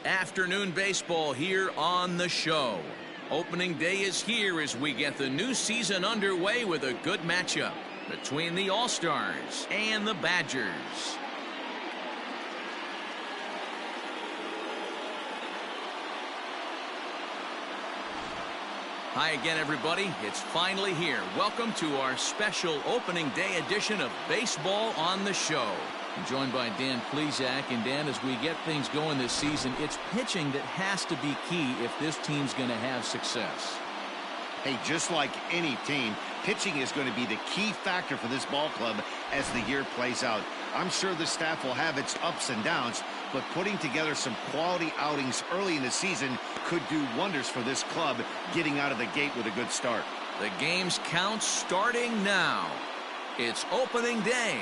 Afternoon baseball here on the show. Opening day is here as we get the new season underway with a good matchup between the All-Stars and the Badgers. Hi again, everybody. It's finally here. Welcome to our special opening day edition of Baseball on the Show. I'm joined by Dan Plesac. And Dan, as we get things going this season, it's pitching that has to be key if this team's going to have success. Hey, just like any team, pitching is going to be the key factor for this ball club as the year plays out. I'm sure the staff will have its ups and downs, but putting together some quality outings early in the season could do wonders for this club getting out of the gate with a good start. The game's count starting now. It's opening day.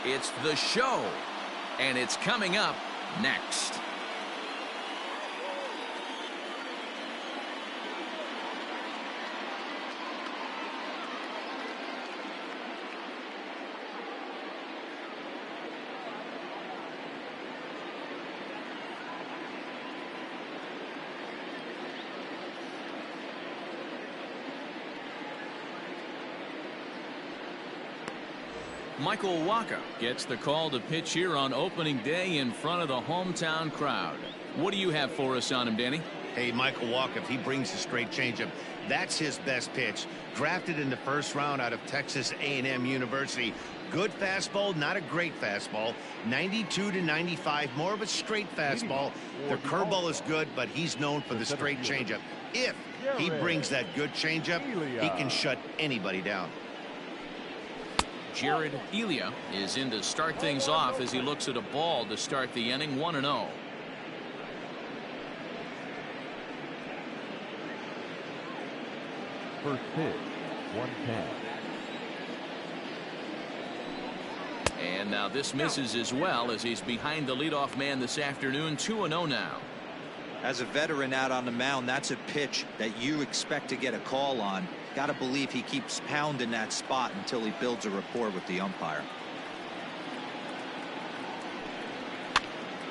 It's the show, and it's coming up next. Michael Ncaa gets the call to pitch here on opening day in front of the hometown crowd. What do you have for us on him, Danny? Hey, Michael Ncaa, if he brings a straight changeup, that's his best pitch. Drafted in the first round out of Texas A&M University. Good fastball, not a great fastball. 92 to 95, more of a straight fastball. The curveball is good, but he's known for the straight changeup. If he brings that good changeup, he can shut anybody down. Jared Elia is in to start things off as he looks at a ball to start the inning. 1-0. First pitch, 1-10. And now this misses as well as he's behind the leadoff man this afternoon. 2-0 now. As a veteran out on the mound, that's a pitch that you expect to get a call on. Got to believe he keeps pounding that spot until he builds a rapport with the umpire.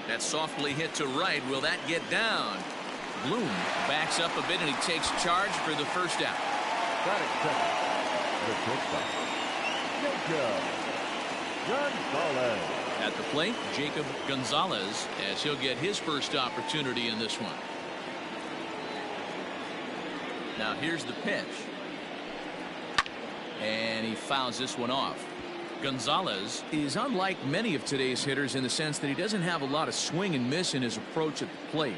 That's softly hit to right. Will that get down? Bloom backs up a bit and he takes charge for the first out. Got it, second. The shortstop, Jacob Gonzalez. At the plate, Jacob Gonzalez, as he'll get his first opportunity in this one. Now here's the pitch. And he fouls this one off. Gonzalez is unlike many of today's hitters in the sense that he doesn't have a lot of swing and miss in his approach at the plate.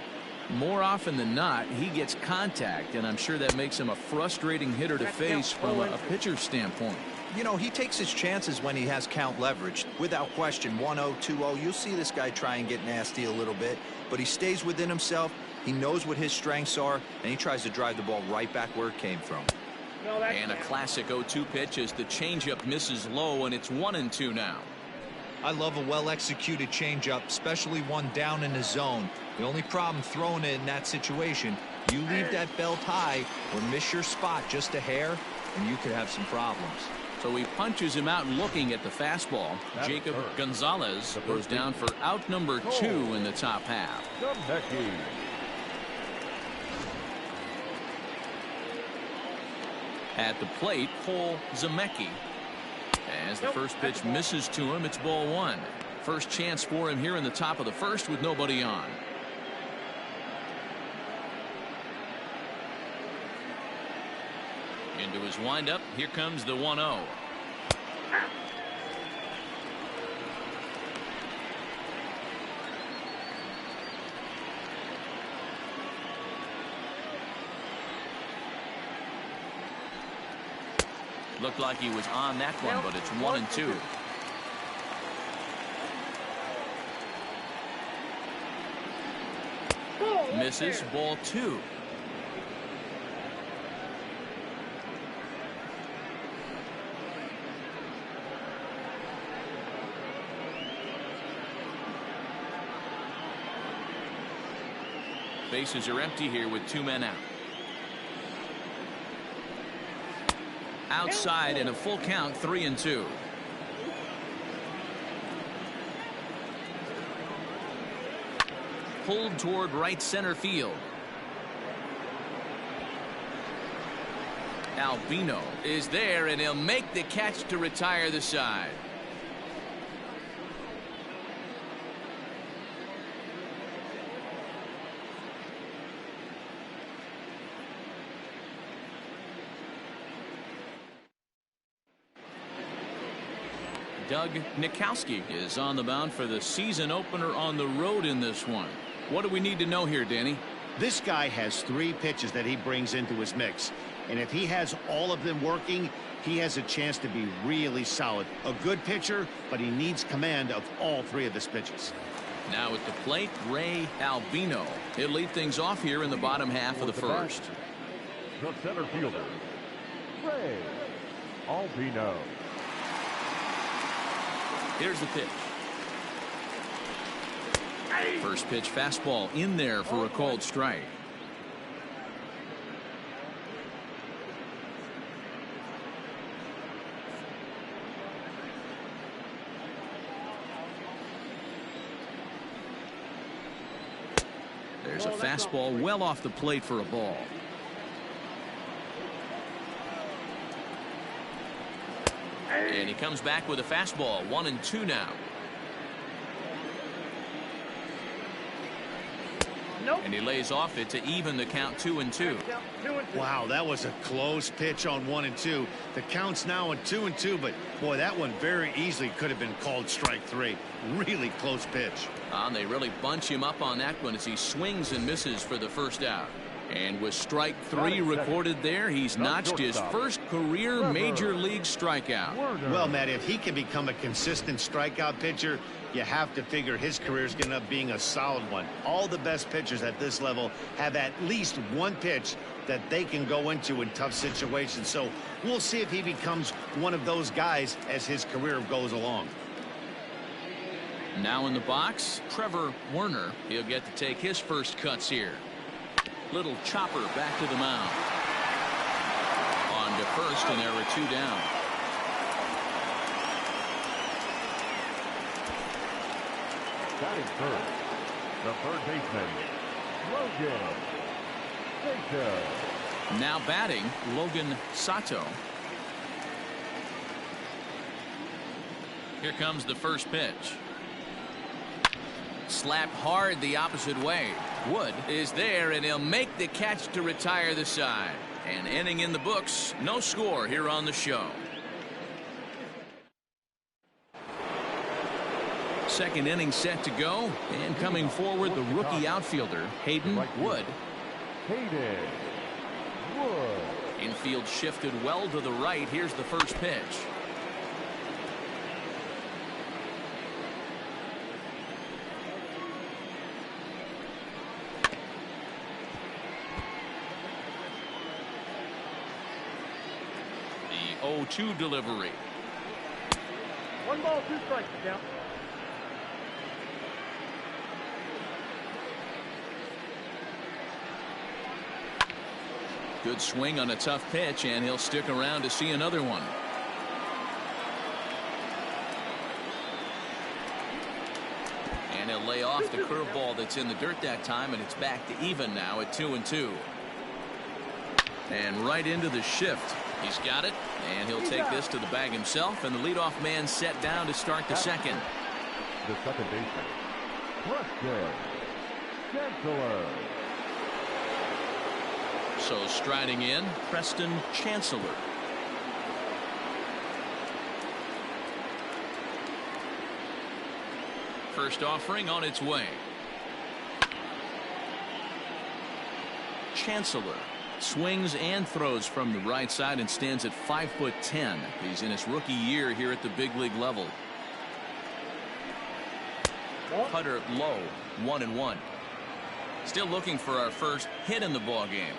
More often than not, he gets contact, and I'm sure that makes him a frustrating hitter to face from a pitcher's standpoint. You know, he takes his chances when he has count leverage. Without question, 1-0, 2-0, you'll see this guy try and get nasty a little bit, but he stays within himself. He knows what his strengths are, and he tries to drive the ball right back where it came from. And a classic 0-2 pitch as the changeup misses low, and it's 1-2 now. I love a well-executed changeup, especially one down in the zone. The only problem throwing it in that situation, you leave that belt high or miss your spot just a hair, and you could have some problems. So he punches him out looking at the fastball. Jacob Gonzalez goes down for out number 2 in the top half. At the plate, Cole Zemecki. As the first pitch misses to him, it's ball 1. First chance for him here in the top of the first with nobody on. Into his windup, here comes the 1-0. Looked like he was on that one, but it's 1-2. Misses, ball 2. Bases are empty here with 2 men out. Outside in a full count, 3-2. pulled toward right center field. Albino is there, and he'll make the catch to retire the side. Doug Ncaa is on the mound for the season opener on the road in this one. What do we need to know here, Danny? This guy has 3 pitches that he brings into his mix. And if he has all of them working, he has a chance to be really solid. A good pitcher, but he needs command of all 3 of his pitches. Now at the plate, Ray Albino. He'll lead things off here in the bottom half of the first. The center fielder, Ray Albino. Here's the pitch. First pitch fastball in there for a called strike. There's a fastball well off the plate for a ball. And he comes back with a fastball. 1-2 now. And he lays off it to even the count 2-2. Wow, that was a close pitch on 1-2. The count's now at 2-2, but boy, that one very easily could have been called strike 3. Really close pitch. And they really bunch him up on that one as he swings and misses for the first out. And with strike 3 recorded there, he's notched his first career major league strikeout. Well, Matt, if he can become a consistent strikeout pitcher, you have to figure his career is going to end up being a solid one. All the best pitchers at this level have at least one pitch that they can go into in tough situations. So we'll see if he becomes one of those guys as his career goes along. Now in the box, Trevor Werner. He'll get to take his first cuts here. Little chopper back to the mound. On to first, and there are 2 down. Batting first, the third baseman, Logan Sato. Now batting, Logan Sato. Here comes the first pitch. Slapped hard the opposite way. Wood is there, and he'll make the catch to retire the side. And inning in the books, no score here on the show. Second inning set to go, and coming forward, the rookie outfielder, Hayden Wood. Hayden Wood. Infield shifted well to the right. Here's the first pitch. The 0-2 delivery. 1 ball, 2 strikes now. Good swing on a tough pitch, and he'll stick around to see another one. And he'll lay off the curveball that's in the dirt that time, and it's back to even now at 2-2. And right into the shift. He's got it, and he'll take this to the bag himself, and the leadoff man set down to start the second. The second baseman, Preston Chancellor. So striding in, Preston Chancellor. First offering on its way. Chancellor swings and throws from the right side and stands at 5'10". He's in his rookie year here at the big league level. Putter low, 1-1. Still looking for our first hit in the ball game.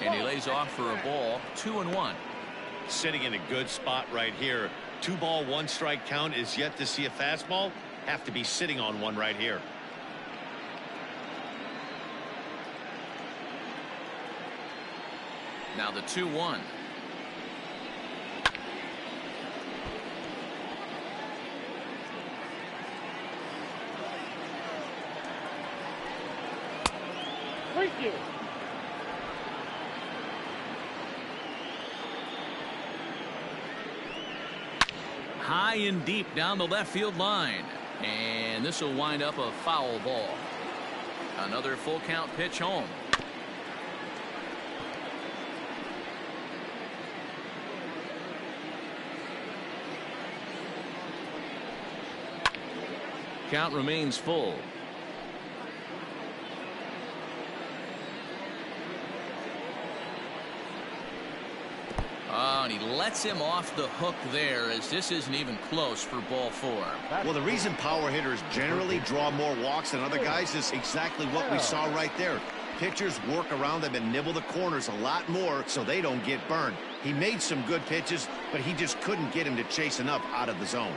And he lays off for a ball, 2-1. Sitting in a good spot right here. 2 ball, 1 strike count is yet to see a fastball. Have to be sitting on one right here. Now the 2-1. Thank you. High and deep down the left field line. And this will wind up a foul ball. Another full count pitch home. Count remains full. Oh, and he lets him off the hook there, as this isn't even close for ball 4. Well, the reason power hitters generally draw more walks than other guys is exactly what we saw right there. Pitchers work around them and nibble the corners a lot more so they don't get burned. He made some good pitches, but he just couldn't get him to chase enough out of the zone.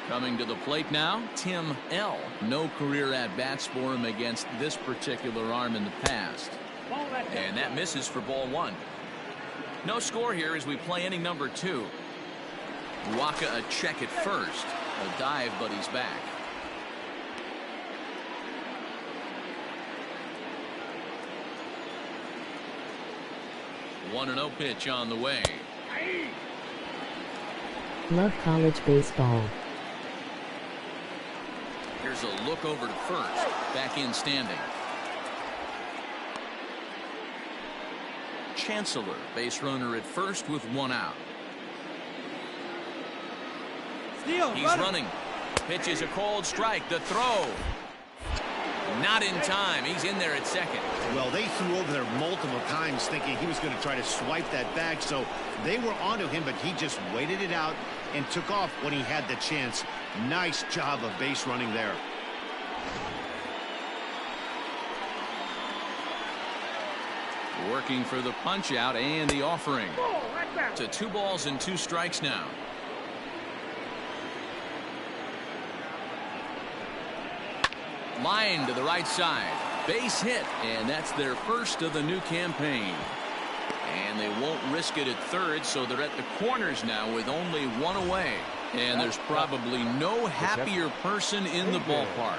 Coming to the plate now, Tim L. No career at-bats for him against this particular arm in the past. And that misses for ball 1. No score here as we play inning number 2. Waka a check at first. A dive, but he's back. One 1-0 pitch on the way. Love college baseball. Here's a look over to first. Back in standing. Chancellor, base runner at first with 1 out. He's running. Pitch is a cold strike. The throw. Not in time. He's in there at second. Well, they threw over there multiple times thinking he was going to try to swipe that bag, so they were onto him, but he just waited it out and took off when he had the chance. Nice job of base running there. Working for the punch out and the offering. To 2 balls and 2 strikes now. Line to the right side. Base hit, and that's their first of the new campaign. And they won't risk it at third, so they're at the corners now with only 1 away. And there's probably no happier person in the ballpark.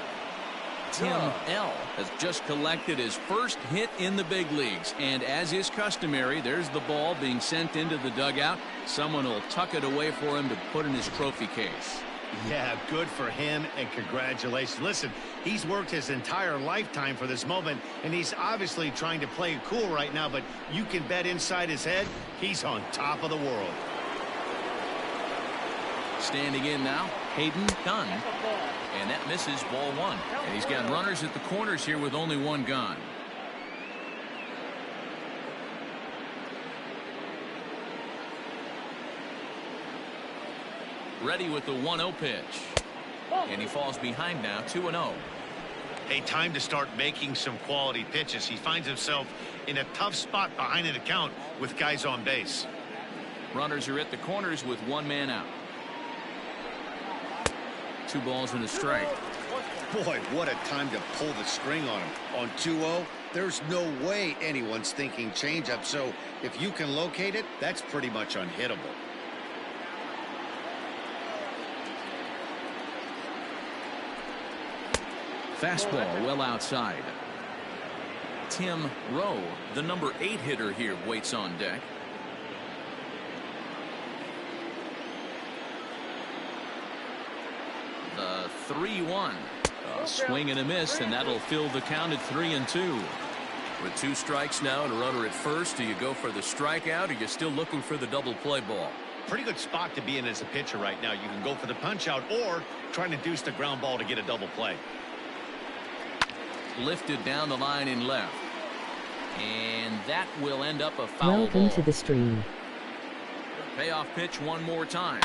Tim L. has just collected his first hit in the big leagues, and as is customary, there's the ball being sent into the dugout. Someone will tuck it away for him to put in his trophy case. Yeah, good for him, and congratulations. Listen, he's worked his entire lifetime for this moment, and he's obviously trying to play it cool right now, but you can bet inside his head, he's on top of the world. Standing in now, Hayden Dunn. And that misses ball 1. And he's got runners at the corners here with only 1 gone. Ready with the 1-0 pitch. And he falls behind now, 2-0. Hey, time to start making some quality pitches. He finds himself in a tough spot behind an account with guys on base. Runners are at the corners with 1 man out. 2 balls and a strike. Boy, what a time to pull the string on him. On 2-0, there's no way anyone's thinking changeup, so if you can locate it, that's pretty much unhittable. Fastball well outside. Tim Rowe, the number 8 hitter here, waits on deck. The 3-1. A swing and a miss, and that'll fill the count at 3-2. With 2 strikes now and a runner at first, do you go for the strikeout, or you're still looking for the double play ball? Pretty good spot to be in as a pitcher right now. You can go for the punch out or try to deuce the ground ball to get a double play. Lifted down the line in left. And that will end up a foul Welcome ball. to the stream. Payoff pitch one more time.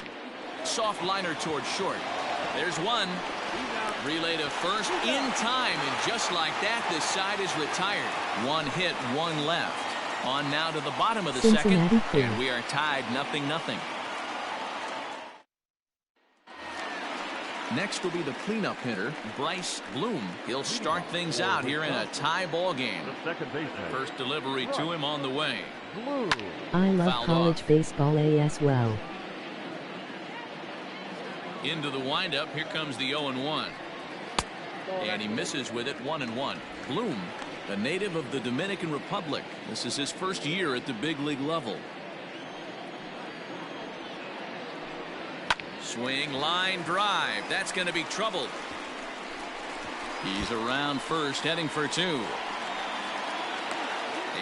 Soft liner towards short. There's one. Relay to first in time, and just like that, this side is retired. 1 hit, 1 left. On now to the bottom of the Cincinnati second, and we are tied 0-0. Next will be the cleanup hitter, Bryce Bloom. He'll start things out here in a tie ball game. First delivery to him on the way. I love Fouled college off. baseball as well. Into the windup, here comes the 0-1. And he misses with it, 1-1. Bloom A native of the Dominican Republic. This is his first year at the big league level. Swing, line drive. That's going to be trouble. He's around first, heading for two.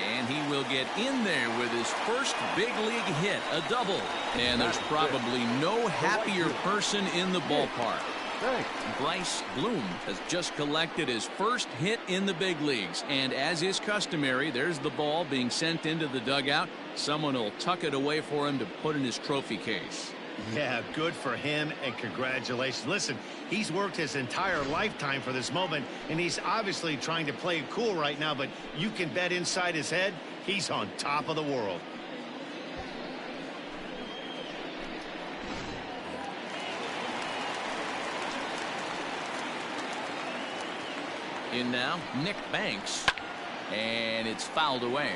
And he will get in there with his first big league hit, a double. And there's probably no happier person in the ballpark. Bryce Bloom has just collected his first hit in the big leagues. And as is customary, there's the ball being sent into the dugout. Someone will tuck it away for him to put in his trophy case. Yeah, good for him, and congratulations. Listen, he's worked his entire lifetime for this moment, and he's obviously trying to play it cool right now, but you can bet inside his head, he's on top of the world. In now, Nick Banks, and it's fouled away.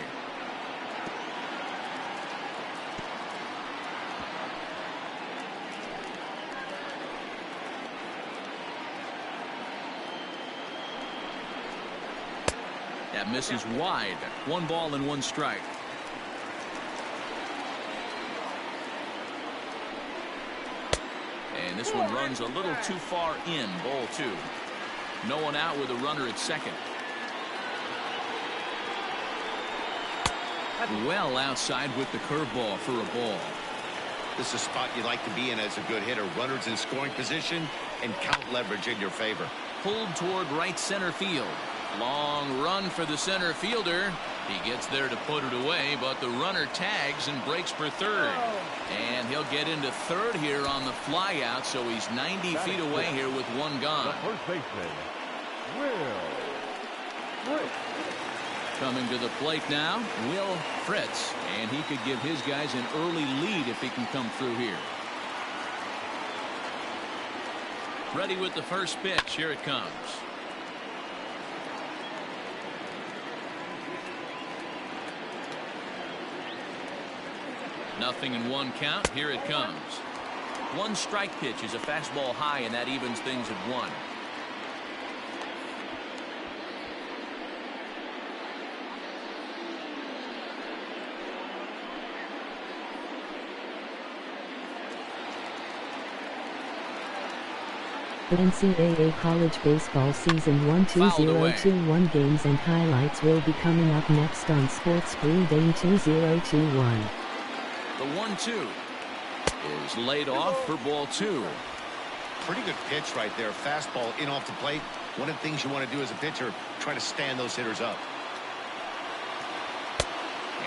That misses wide. 1 ball and 1 strike. And this one runs a little too far in. Ball 2. No one out with a runner at second. Well outside with the curveball for a ball. This is a spot you like to be in as a good hitter. Runners in scoring position and count leverage in your favor. Pulled toward right center field. Long run for the center fielder. He gets there to put it away, but the runner tags and breaks for third. And he'll get into third here on the fly out, so he's 90 feet away here with 1 gone. The first baseman, Will Fritz. Coming to the plate now, Will Fritz. And he could give his guys an early lead if he can come through here. Ready with the first pitch. Here it comes. Nothing in 1 count. Here it comes. 1 strike pitch is a fastball high, and that evens things at 1. The NCAA college baseball season 1 2021 games and highlights will be coming up next on Sports Spring Game 2021. The 1-2 is laid off for ball 2. Pretty good pitch right there. Fastball in off the plate. One of the things you want to do as a pitcher, try to stand those hitters up.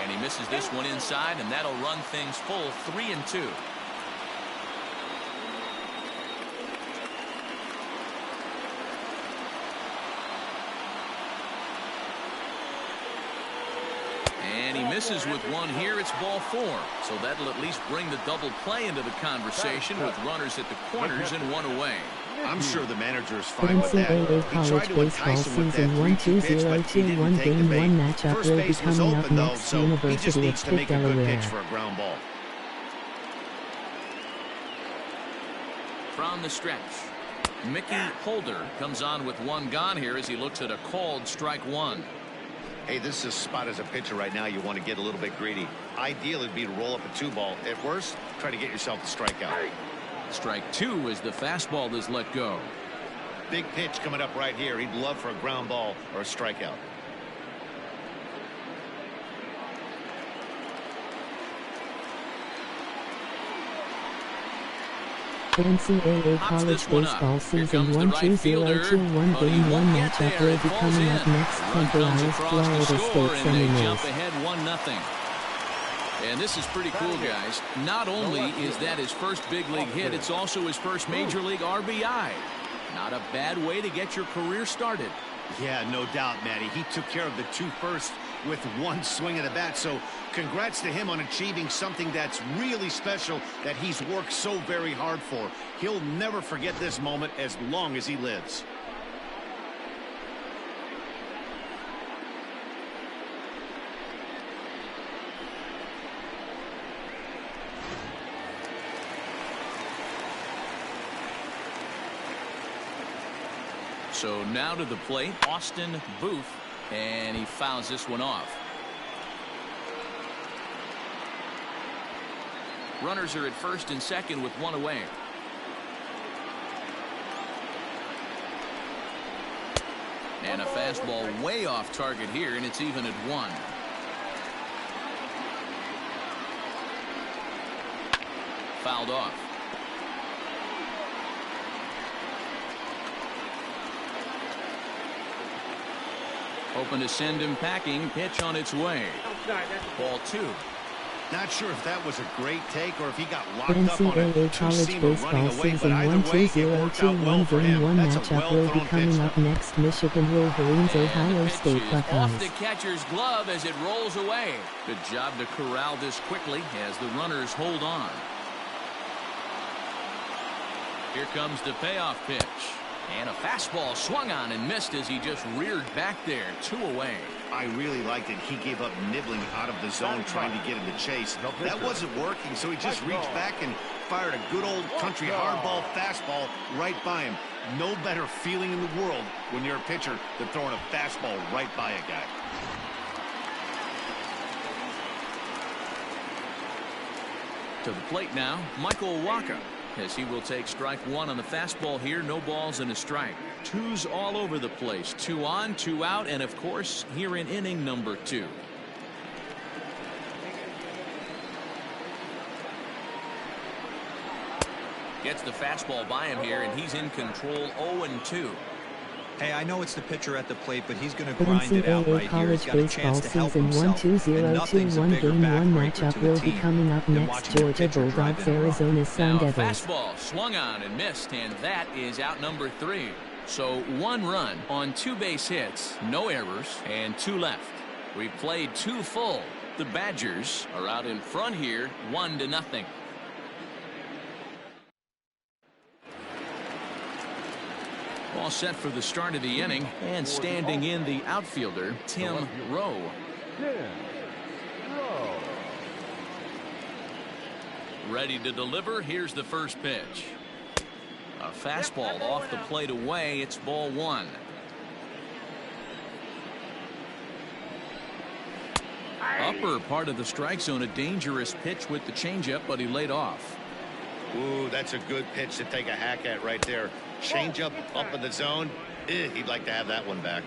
And he misses this one inside, and that'll run things full 3-2. And he misses with 1 here. It's ball 4. So that'll at least bring the double play into the conversation with runners at the corners and 1 away. I'm sure the manager is The fine with that. NCAA college baseball season 1 2021 game 1 matchup will be coming up next. University of Pitt, Delaware. For a ground ball. From the stretch, Mickey Holder comes on with 1 gone here as he looks at a called strike 1. Hey, this is a spot as a pitcher right now you want to get a little bit greedy. Ideal would be to roll up a 2 ball. At worst, try to get yourself a strikeout. Strike 2 as the fastball is let go. Big pitch coming up right here. He'd love for a ground ball or a strikeout. The NCAA college baseball season 1 2021 game 1 matchup will be coming up next. Temporary Florida State Seminoles. Ahead 1-0. And this is pretty cool, guys. Not only is that his first big league hit, it's also his first major league RBI. Not a bad way to get your career started. Yeah, no doubt, Matty. He took care of the 2 first with 1 swing of the bat. So congrats to him on achieving something that's really special that he's worked so very hard for. He'll never forget this moment as long as he lives. So now to the plate, Austin Booth. And he fouls this one off. Runners are at first and second with one away. And a fastball way off target here, and it's even at 1. Fouled off. Hoping to send him packing. Pitch on its way. Ball 2. Not sure if that was a great take or if he got locked up on NCAA a College two-seamer running Baseball away, but Season either 1 way, it worked out well 2021 for Game him. 1 That's a matchup will be well-thrown coming pitch. up next. Michigan Wolverines, Ohio State Off Buckeyes. the catcher's glove as it rolls away. Good job to corral this quickly as the runners hold on. Here comes the payoff pitch. And a fastball swung on and missed as he just reared back there. 2 away. I really liked it. He gave up nibbling out of the zone trying to get him to chase. That wasn't working, so he just reached back and fired a good old country hardball fastball right by him. No better feeling in the world when you're a pitcher than throwing a fastball right by a guy. To the plate now, Michael Waka, as he will take strike 1 on the fastball here. No balls and a strike. 2's all over the place. 2 on, 2 out, and of course here in inning number 2. Gets the fastball by him here, and he's in control. 0-2. Hey, I know it's the pitcher at the plate, but he's going to grind it out NCAA right here. He's College got a Baseball chance to help Season 1 himself. And nothing's a 2021 bigger Game 1 backbreaker matchup to a will be team coming up than next. watching your Georgia pitcher drive Bulldogs, in a run. Arizona Sun Now Devils. fastball swung on and missed, and that is out number 3. So 1 run on 2 base hits, no errors, and 2 left. We've played 2 full. The Badgers are out in front here, 1-0. All set for the start of the inning, and standing in the outfielder, Tim Rowe. Ready to deliver. Here's the first pitch. A fastball off the plate away. It's ball 1. Upper part of the strike zone, a dangerous pitch with the changeup, but he laid off. Ooh, that's a good pitch to take a hack at right there. Changeup up in the zone. He'd like to have that one back.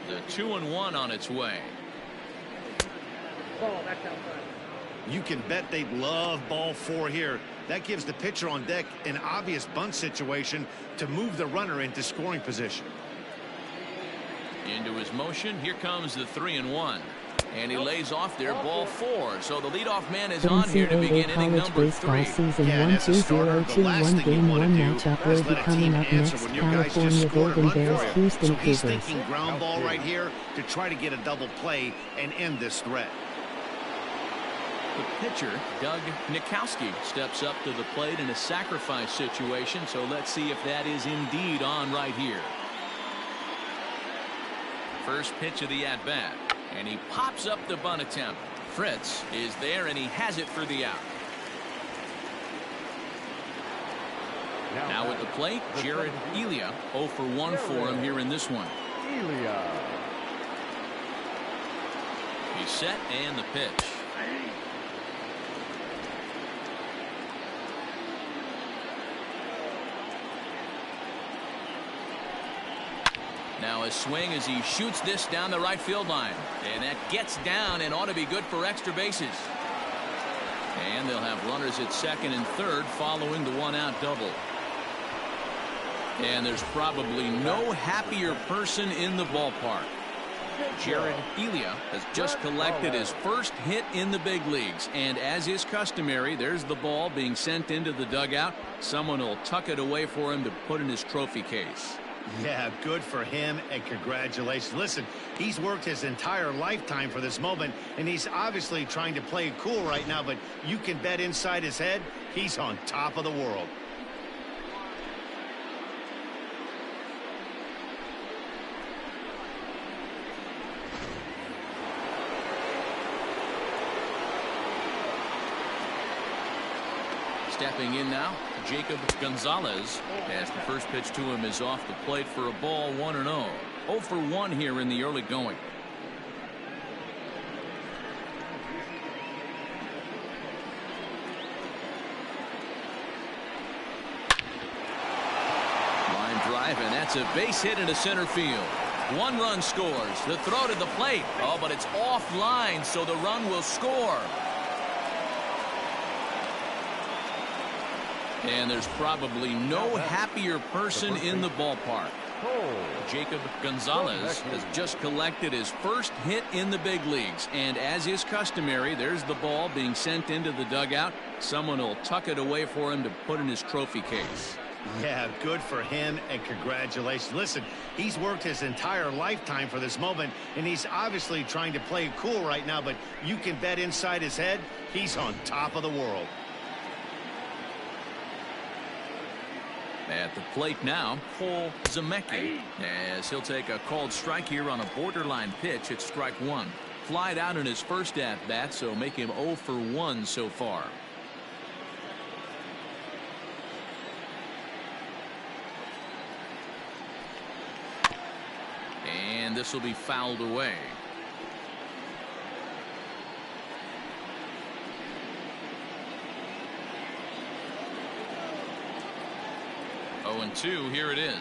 The 2-1 on its way. You can bet they'd love ball 4 here. That gives the pitcher on deck an obvious bunt situation to move the runner into scoring position. Into his motion. Here comes the 3-1. And he lays off there, ball 4. So the leadoff man is on here to begin inning College number Baseball 3. Season Yeah, 1 and as a starter, the last 2021 thing you Game want 1 to do matchup will is be let a coming team up answer next. when your guys just California scored a Golden run for Bears, you. Houston So he's Cougars. thinking ground ball right here to try to get a double play and end this threat. The pitcher, Doug Ncaa, steps up to the plate in a sacrifice situation. So let's see if that is indeed on right here. First pitch of the at-bat. And he pops up the bunt attempt. Fritz is there, and he has it for the out. Now at the plate, Jared Elia. 0 for 1 for him here in this one. He's set, and the pitch. Now a swing as he shoots this down the right field line. And that gets down and ought to be good for extra bases. And they'll have runners at second and third following the 1-out double. And there's probably no happier person in the ballpark. Jared Elia has just collected his first hit in the big leagues. And as is customary, there's the ball being sent into the dugout. Someone will tuck it away for him to put in his trophy case. Yeah, good for him, and congratulations. Listen, he's worked his entire lifetime for this moment, and he's obviously trying to play it cool right now, but you can bet inside his head, he's on top of the world. Stepping in now, Jacob Gonzalez, as the first pitch to him is off the plate for a ball. 1-0. 0 for 1 here in the early going. Line drive, and that's a base hit into center field. 1 run scores. The throw to the plate. Oh, but it's offline, so the run will score. And there's probably no happier person in the ballpark. Jacob Gonzalez has just collected his first hit in the big leagues. And as is customary, there's the ball being sent into the dugout. Someone will tuck it away for him to put in his trophy case. Yeah, good for him, and congratulations. Listen, he's worked his entire lifetime for this moment, and he's obviously trying to play it cool right now, but you can bet inside his head, he's on top of the world. At the plate now, Paul Zemecki, as he'll take a called strike here on a borderline pitch at strike 1. Flied out in his first at-bat, so make him 0 for 1 so far. And this will be fouled away. 0-2, here it is.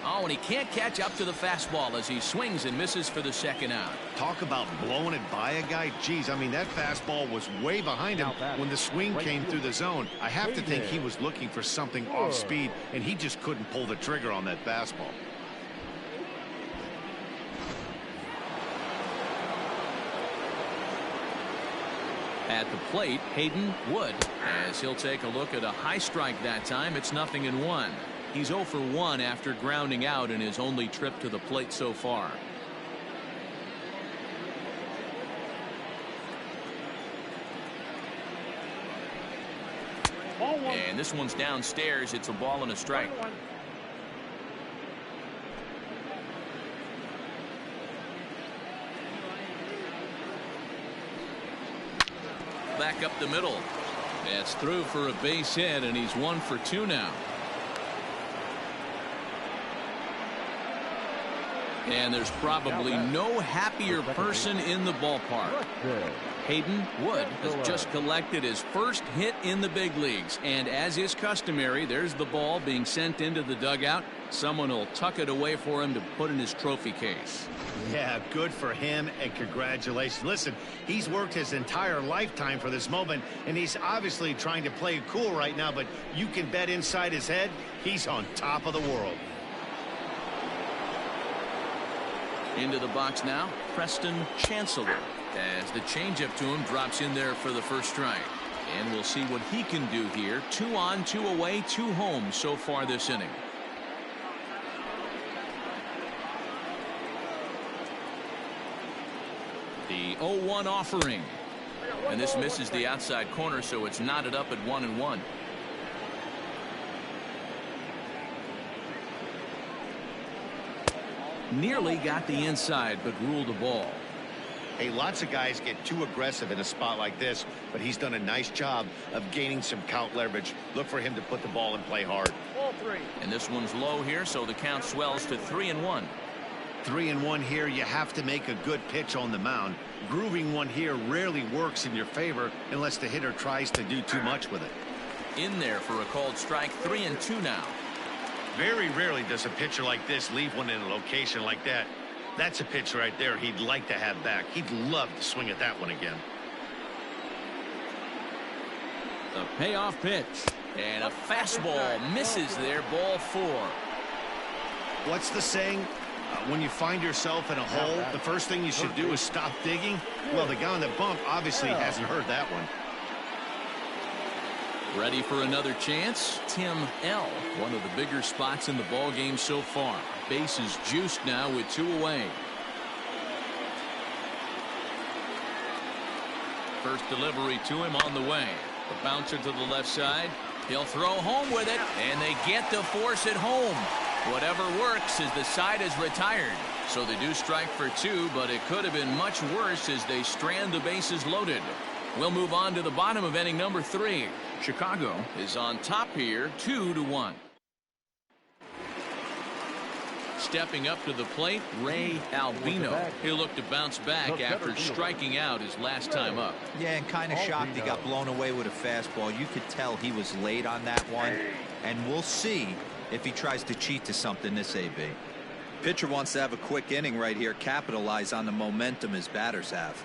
Oh, and he can't catch up to the fastball as he swings and misses for the second out. Talk about blowing it by a guy. Geez, I mean, that fastball was way behind him when the swing came through the zone. I have to think he was looking for something off speed, and he just couldn't pull the trigger on that fastball. At the plate, Hayden Wood, as he'll take a look at a high strike that time. It's 0-1. He's 0 for 1 after grounding out in his only trip to the plate so far. And this one's downstairs. It's a ball and a strike. Back up the middle. That's through for a base hit, and he's 1 for 2 now. And there's probably no happier person in the ballpark. Hayden Wood has just collected his first hit in the big leagues. And as is customary, there's the ball being sent into the dugout. Someone will tuck it away for him to put in his trophy case. Yeah, good for him, and congratulations. Listen, he's worked his entire lifetime for this moment, and he's obviously trying to play it cool right now, but you can bet inside his head, he's on top of the world. Into the box now, Preston Chancellor, as the changeup to him drops in there for the first strike. And we'll see what he can do here. 2 on, 2 away, 2 home so far this inning. The 0-1 offering. And this misses the outside corner, so it's knotted up at 1-1. Nearly got the inside, but ruled a ball. Hey, lots of guys get too aggressive in a spot like this, but he's done a nice job of gaining some count leverage. Look for him to put the ball and play hard. Ball 3. And this one's low here, so the count swells to 3-1. 3-1 here. You have to make a good pitch on the mound. Grooving one here rarely works in your favor unless the hitter tries to do too much with it. In there for a called strike. 3-2 now. Very rarely does a pitcher like this leave one in a location like that. That's a pitch right there he'd like to have back. He'd love to swing at that one again. The payoff pitch. And a fastball misses there. Ball 4. What's the saying? When you find yourself in a hole, the first thing you should do is stop digging. Well, the guy on the bump obviously hasn't heard that one. Ready for another chance? Tim L. One of the bigger spots in the ball game so far. Base is juiced now with 2 away. First delivery to him on the way. The bouncer to the left side. He'll throw home with it, and they get to force it home. Whatever works as the side is retired. So they do strike for 2, but it could have been much worse as they strand the bases loaded. We'll move on to the bottom of inning number 3. Chicago is on top here, 2-1. Stepping up to the plate, Ray Albino. He'll look to bounce back after striking out his last time up. Yeah, and kind of shocked he got blown away with a fastball. You could tell he was late on that one. And we'll see if he tries to cheat to something this AB. Pitcher wants to have a quick inning right here, capitalize on the momentum his batters have.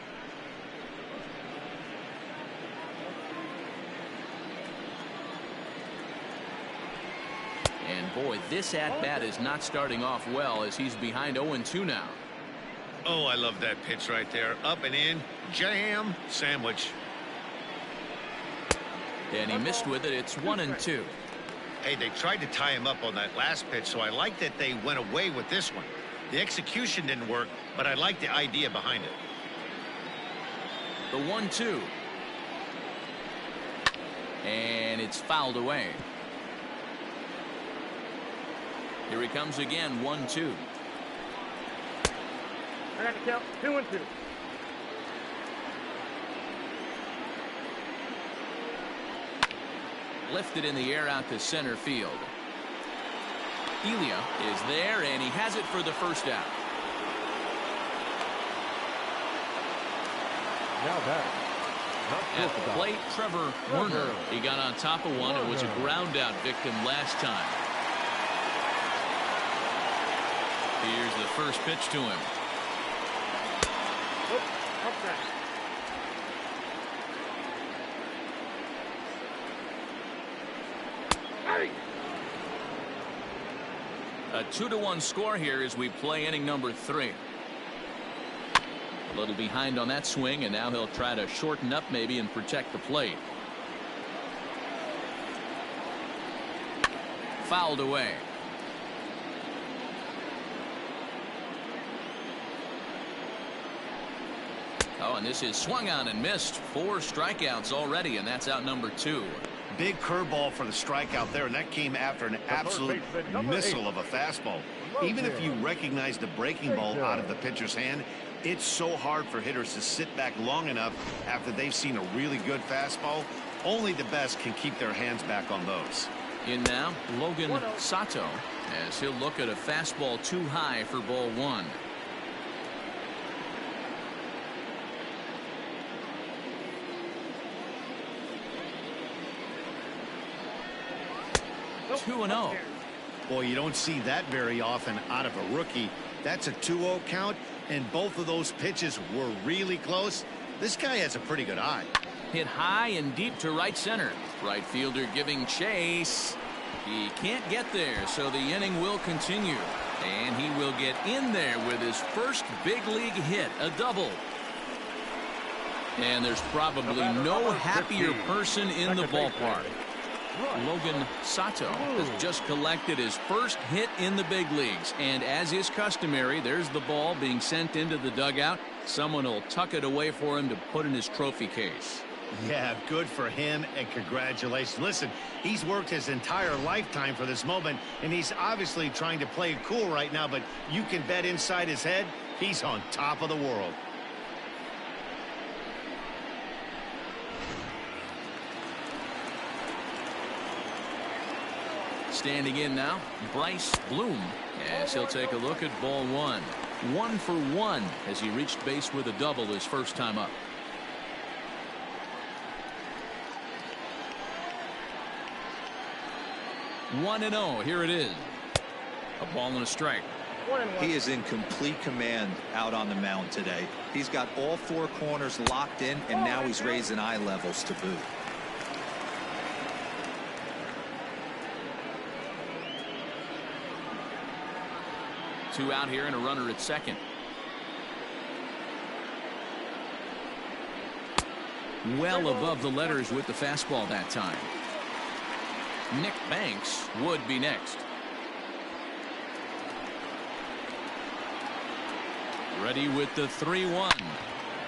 And boy, this at-bat is not starting off well as he's behind 0-2 now. Oh, I love that pitch right there. Up and in, jam, sandwich. And he missed with it. It's 1-2. Hey, they tried to tie him up on that last pitch, so I like that they went away with this one. The execution didn't work, but I like the idea behind it. The 1-2. And it's fouled away. Here he comes again, 1-2. I got to count 2-2. Lifted in the air out to center field. Elia is there, and he has it for the first out. Now that. At the plate, Trevor Werner. He got on top of one and was a ground out victim last time. Here's the first pitch to him. Okay. A 2-1 score here as we play inning number 3. A little behind on that swing, and now he'll try to shorten up maybe and protect the plate. Fouled away. Oh, and this is swung on and missed. 4 strikeouts already, and that's out number 2. Big curveball for the strikeout there, and that came after an absolute missile of a fastball. Even if you recognize the breaking ball out of the pitcher's hand, it's so hard for hitters to sit back long enough after they've seen a really good fastball. Only the best can keep their hands back on those. In now, Logan Sato, as he'll look at a fastball too high for ball 1. Two and 0. Boy, you don't see that very often out of a rookie. That's a 2-0 count, and both of those pitches were really close. This guy has a pretty good eye. Hit high and deep to right center. Right fielder giving chase. He can't get there, so the inning will continue. And he will get in there with his first big league hit, a double. And there's probably no happier person in the ballpark. Logan Sato has just collected his first hit in the big leagues, and as is customary, there's the ball being sent into the dugout. Someone will tuck it away for him to put in his trophy case. Yeah, good for him, and congratulations. Listen, he's worked his entire lifetime for this moment, and he's obviously trying to play it cool right now, but you can bet inside his head he's on top of the world. Standing in now, Bryce Bloom, as he'll take a look at ball 1. 1 for 1 as he reached base with a double his first time up. One and 0. Here it is. A ball and a strike. He is in complete command out on the mound today. He's got all 4 corners locked in, and now he's raising eye levels to boot. Two out here and a runner at second. Well above the letters with the fastball that time. Nick Banks would be next. Ready with the 3-1.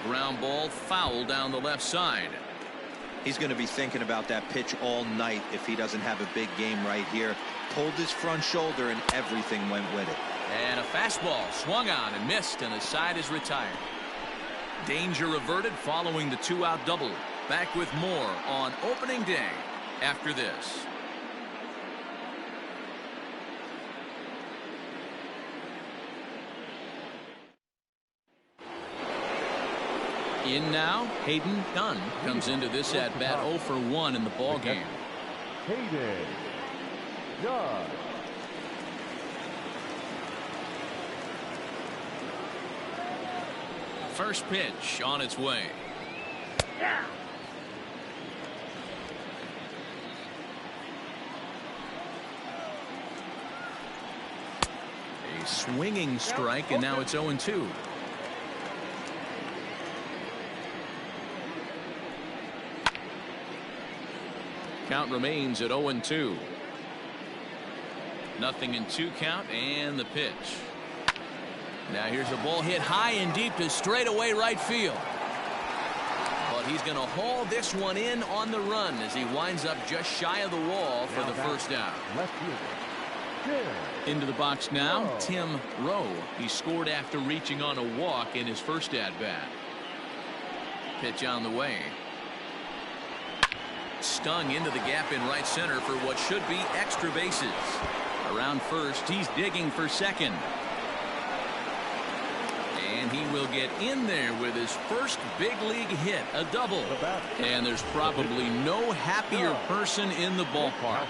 Ground ball foul down the left side. He's going to be thinking about that pitch all night if he doesn't have a big game right here. Pulled his front shoulder and everything went with it. And a fastball swung on and missed, and the side is retired. Danger averted following the 2-out double. Back with more on opening day after this. In now, Hayden Dunn comes into this at bat 0 for 1 in the ball game. Hayden Dunn. First pitch on its way. Yeah. A swinging strike, and now it's 0-2. Count remains at 0-2. Nothing in 2 count, and the pitch. Now here's a ball hit high and deep to straightaway right field. But he's going to haul this one in on the run as he winds up just shy of the wall for the first out. Left fielder. Into the box now, Tim Rowe. He scored after reaching on a walk in his first at-bat. Pitch on the way. Stung into the gap in right center for what should be extra bases. Around first, he's digging for second. And he will get in there with his first big league hit, a double. And there's probably no happier person in the ballpark.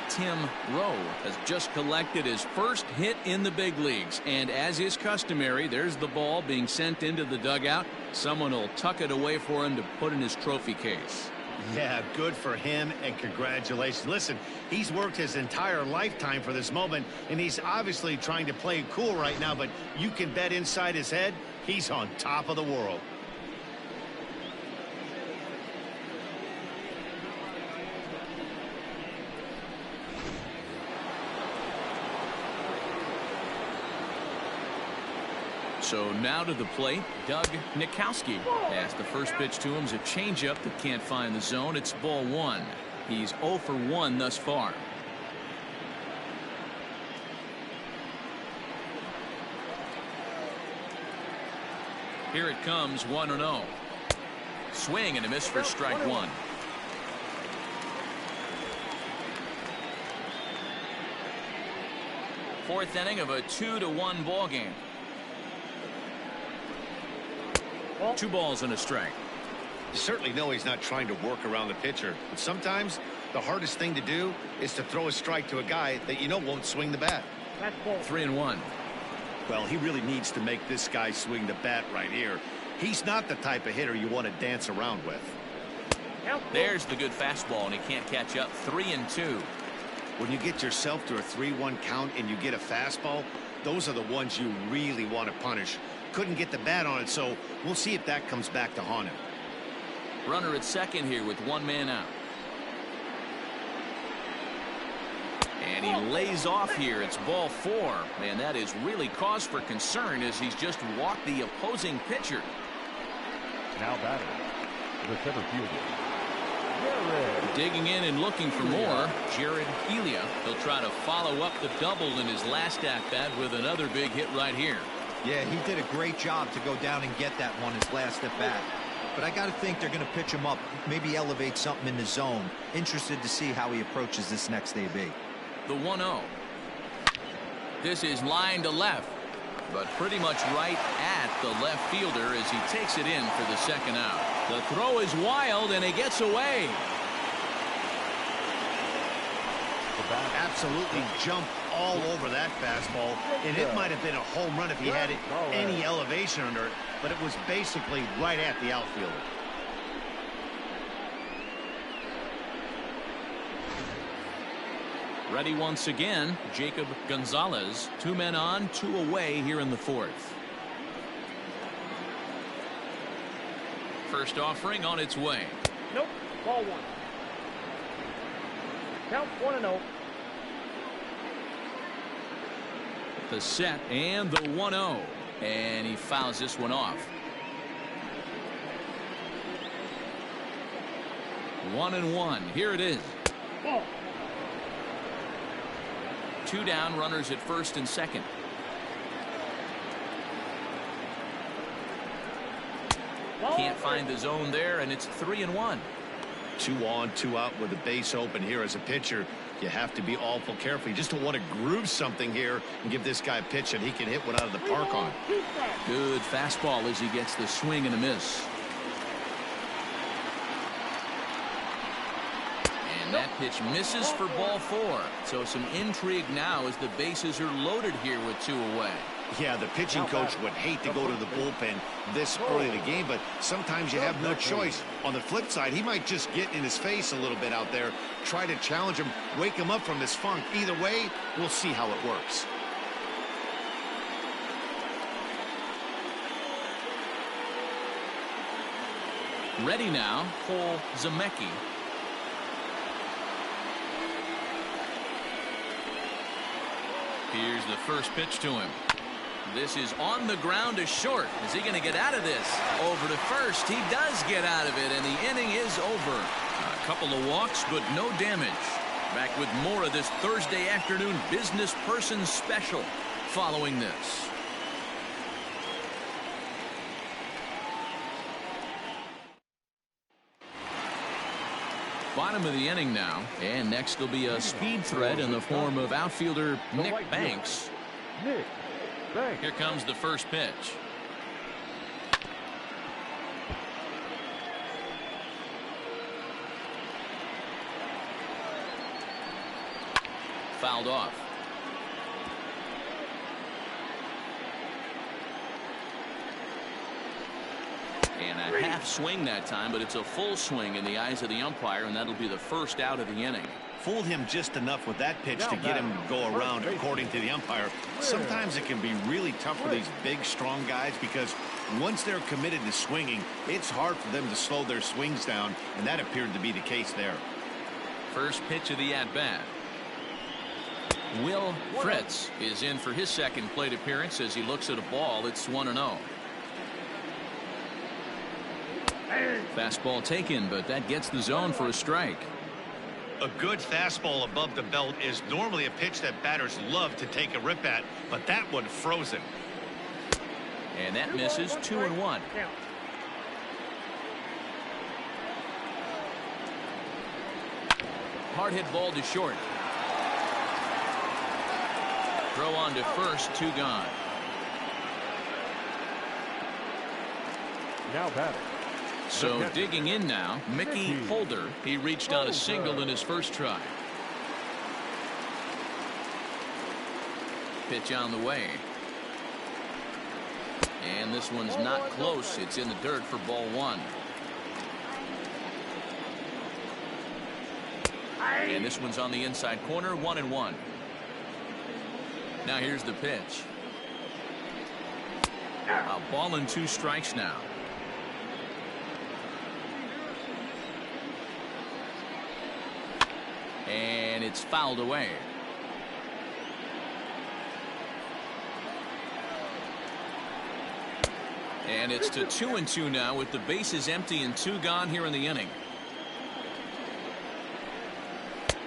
Tim Rowe has just collected his first hit in the big leagues. And as is customary, there's the ball being sent into the dugout. Someone will tuck it away for him to put in his trophy case. Yeah, good for him, and congratulations. Listen, he's worked his entire lifetime for this moment, and he's obviously trying to play cool right now, but you can bet inside his head, he's on top of the world. So now to the plate, Doug Ncaa. As the first pitch to him is a changeup that can't find the zone. It's ball 1. He's 0 for 1 thus far. Here it comes, 1-0. Swing and a miss for strike 1. Fourth inning of a 2-1 ball game. 2 balls and a strike. You certainly know he's not trying to work around the pitcher, but sometimes the hardest thing to do is to throw a strike to a guy that you know won't swing the bat. 3-1. Well, he really needs to make this guy swing the bat right here. He's not the type of hitter you want to dance around with. There's the good fastball, and he can't catch up. 3-2. When you get yourself to a 3-1 count and you get a fastball, those are the ones you really want to punish. Couldn't get the bat on it, so we'll see if that comes back to haunt him. Runner at second here with 1 man out. And he lays off here. It's ball 4. And that is really cause for concern as he's just walked the opposing pitcher. Now batting, the center fielder, Jared. Digging in and looking for more, Jared Elia. He'll try to follow up the double in his last at-bat with another big hit right here. Yeah, he did a great job to go down and get that one his last at bat. But I got to think they're going to pitch him up, maybe elevate something in the zone. Interested to see how he approaches this next AB. The 1-0. This is line to left, but pretty much right at the left fielder as he takes it in for the second out. The throw is wild, and he gets away. Absolutely jumped all over that fastball, and it might have been a home run if he had any elevation under it, but it was basically right at the outfielder. Ready once again, Jacob Gonzalez. 2 men on, 2 away here in the 4th. First offering on its way. Nope. Ball 1. Count 1-0. The set and the 1-0. And he fouls this one off. 1-1. Here it is. Ball. 2 down, runners at first and second. Can't find the zone there, and it's 3-1. 2 on, 2 out with the base open here as a pitcher. You have to be awful careful. You just don't want to groove something here and give this guy a pitch that he can hit one out of the park on. Good fastball as he gets the swing and a miss. And that pitch misses for ball 4. So some intrigue now as the bases are loaded here with 2 away. Yeah, the pitching coach would hate to go to the bullpen this early in the game, but sometimes you have no choice. On the flip side, he might just get in his face a little bit out there, try to challenge him, wake him up from his funk. Either way, we'll see how it works. Ready now, Cole Zemecki. Here's the first pitch to him. This is on the ground to short. Is he going to get out of this? Over to first. He does get out of it, and the inning is over. A couple of walks, but no damage. Back with more of this Thursday afternoon business person special following this. Bottom of the inning now, and next will be a speed threat in the form of outfielder Nick Banks. Here comes the first pitch. Fouled off. And a half swing that time, but it's a full swing in the eyes of the umpire, and that'll be the first out of the inning. Fooled him just enough with that pitch to get him to go around, according to the umpire. Sometimes it can be really tough for these big, strong guys because once they're committed to swinging, it's hard for them to slow their swings down, and that appeared to be the case there. First pitch of the at-bat. Will Fritz is in for his second plate appearance as he looks at a ball. It's 1-0. Fastball taken, but that gets the zone for a strike. A good fastball above the belt is normally a pitch that batters love to take a rip at, but that one froze him. And that misses. 2-1. Hard hit ball to short. Throw on to first, 2 gone. Now batting. So digging in now, Mickey Holder. He reached on a single in his first try. Pitch on the way. And this one's not close. It's in the dirt for ball 1. And this one's on the inside corner, 1-1. Now here's the pitch. A ball and 2 strikes now. And it's fouled away. And it's to 2-2 now with the bases empty and 2 gone here in the inning.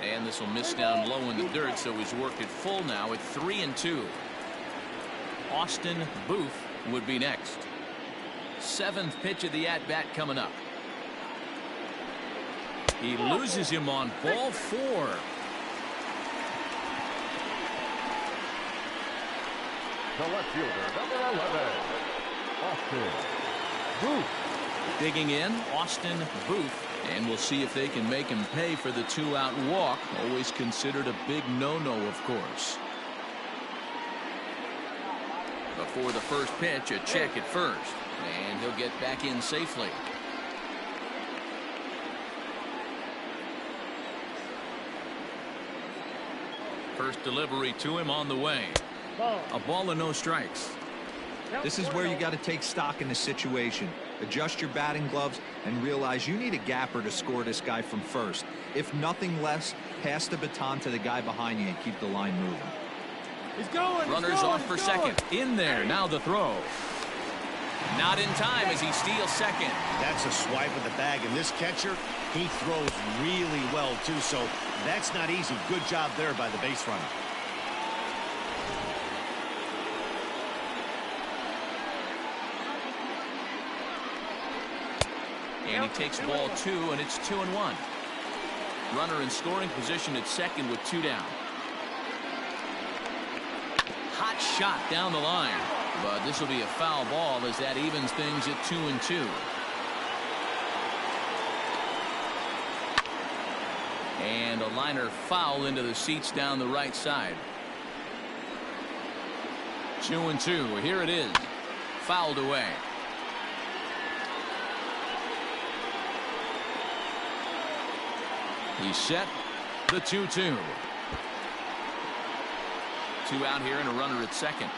And this will miss down low in the dirt, so he's worked it full now at 3-2. Austin Booth would be next. 7th pitch of the at-bat coming up. He loses him on ball 4. The left fielder, number 11, Austin Booth. Digging in, Austin Booth. And we'll see if they can make him pay for the 2-out walk. Always considered a big no-no, of course. Before the first pitch, a check at first. And he'll get back in safely. First delivery to him on the way. A ball and no strikes. This is where you got to take stock in the situation. Adjust your batting gloves and realize you need a gapper to score this guy from first. If nothing less, pass the baton to the guy behind you and keep the line moving. He's going. Runners off for second. In there. Now the throw. Not in time as he steals second. That's a swipe of the bag, and this catcher, he throws really well too, so that's not easy. Good job there by the base runner. And he takes ball 2, and it's 2-1. Runner in scoring position at second with 2 down. Hot shot down the line, but this will be a foul ball as that evens things at 2-2. And a liner foul into the seats down the right side. 2-2. Here it is. Fouled away. He's set. The 2-2. 2 out here and a runner at second.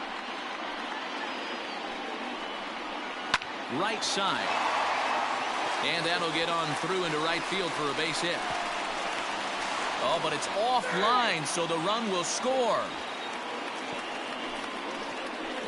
Right side. And that'll get on through into right field for a base hit. Oh, but it's offline, so the run will score.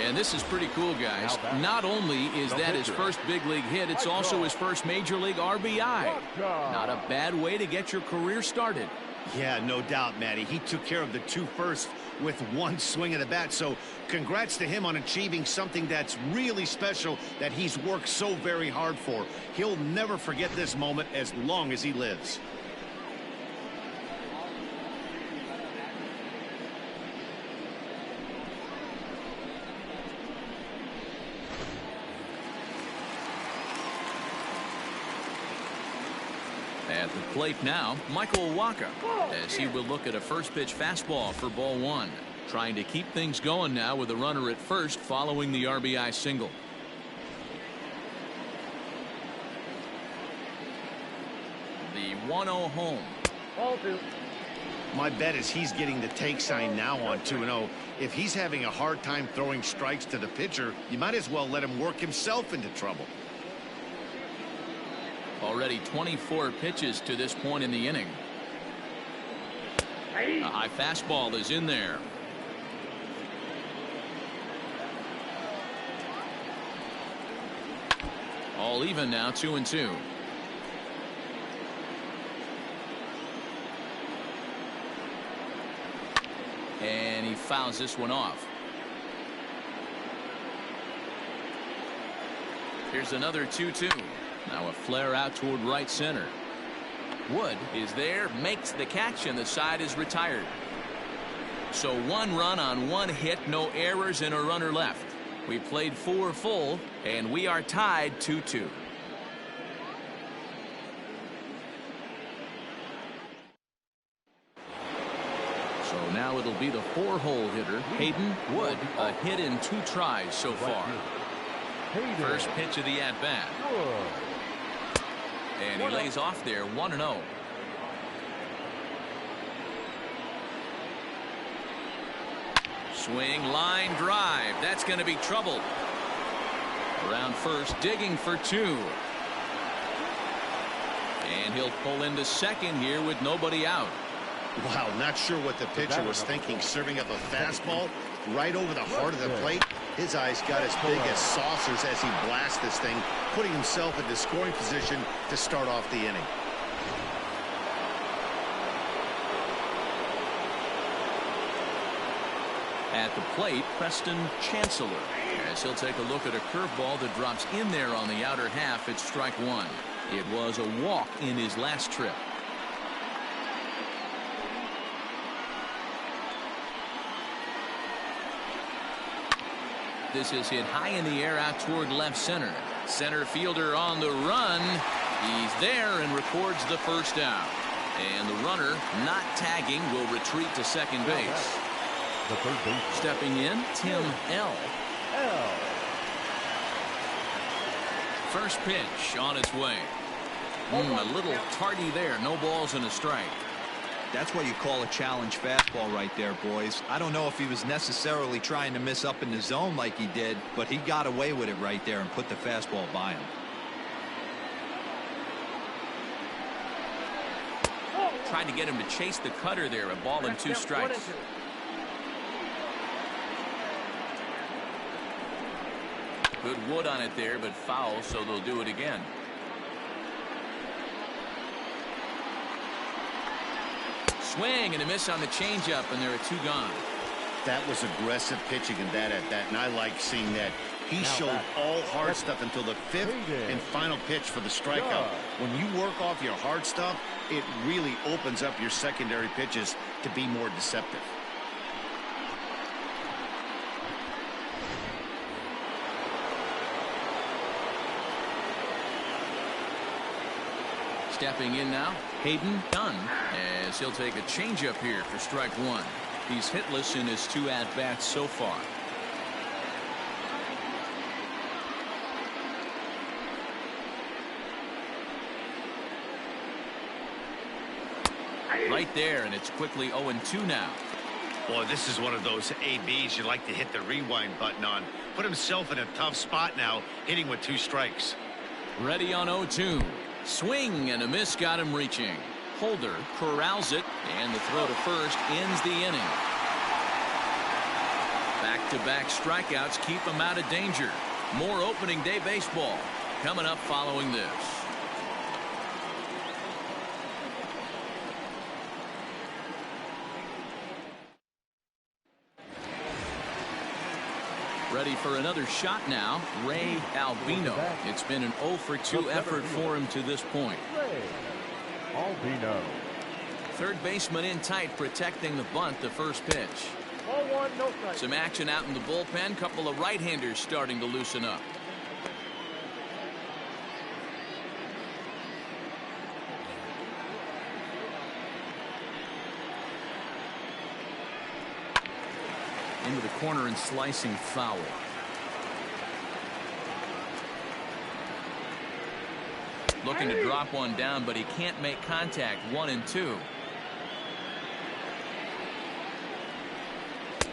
And this is pretty cool, guys. Not only is that his first big league hit, it's also his first major league RBI. Not a bad way to get your career started. Yeah, no doubt, Matty. He took care of the 2 first with 1 swing of the bat. So congrats to him on achieving something that's really special that he's worked so very hard for. He'll never forget this moment as long as he lives. At the plate now, Michael Waka, as he will look at a first pitch fastball for ball 1. Trying to keep things going now with a runner at first following the RBI single. The 1-0 home. My bet is he's getting the take sign now on 2-0. If he's having a hard time throwing strikes to the pitcher, you might as well let him work himself into trouble. Already 24 pitches to this point in the inning. A high fastball is in there. All even now, 2-2. And he fouls this one off. Here's another 2-2. Now a flare out toward right center. Wood is there, makes the catch, and the side is retired. So 1 run on 1 hit, no errors, and a runner left. We played 4 full, and we are tied 2-2. So now it'll be the 4-hole hitter, Hayden Wood, a hit in 2 tries so far. First pitch of the at-bat. And he lays off there, 1-0. Swing, line drive. That's going to be trouble. Around first, digging for 2. And he'll pull into second here with nobody out. Wow, not sure what the pitcher was thinking, serving up a fastball right over the heart of the plate. His eyes got as big as saucers as he blasts this thing, putting himself into scoring position to start off the inning. At the plate, Preston Chancellor, as he'll take a look at a curveball that drops in there on the outer half. It's strike 1. It was a walk in his last trip. This is hit high in the air out toward left center. Center fielder on the run. He's there and records the first out. And the runner, not tagging, will retreat to second base. The third base. Stepping in, Tim L. First pitch on its way. A little tardy there. No balls and a strike. That's what you call a challenge fastball right there, boys. I don't know if he was necessarily trying to miss up in the zone like he did, but he got away with it right there and put the fastball by him. Tried to get him to chase the cutter there. A ball and 2 strikes. Good wood on it there, but foul, so they'll do it again. Swing and a miss on the changeup, and there are 2 gone. That was aggressive pitching in that at bat, and I like seeing that. He showed all hard stuff until the 5th and final pitch for the strikeout. When you work off your hard stuff, it really opens up your secondary pitches to be more deceptive. Stepping in now, Hayden Dunn, as he'll take a changeup here for strike one. He's hitless in his 2 at-bats so far. Right there, and it's quickly 0-2 now. Boy, this is one of those ABs you like to hit the rewind button on. Put himself in a tough spot now, hitting with 2 strikes. Ready on 0-2. Swing and a miss got him reaching. Holder corrals it, and the throw to first ends the inning. Back-to-back strikeouts keep him out of danger. More opening day baseball coming up following this. Ready for another shot now, Ray Albino. It's been an 0-for-2 effort for him to this point. Albino. Third baseman in tight, protecting the bunt, the first pitch. 0-1, no strike. Some action out in the bullpen. Couple of right-handers starting to loosen up. Into the corner and slicing foul. Looking to drop one down, but he can't make contact. 1-2.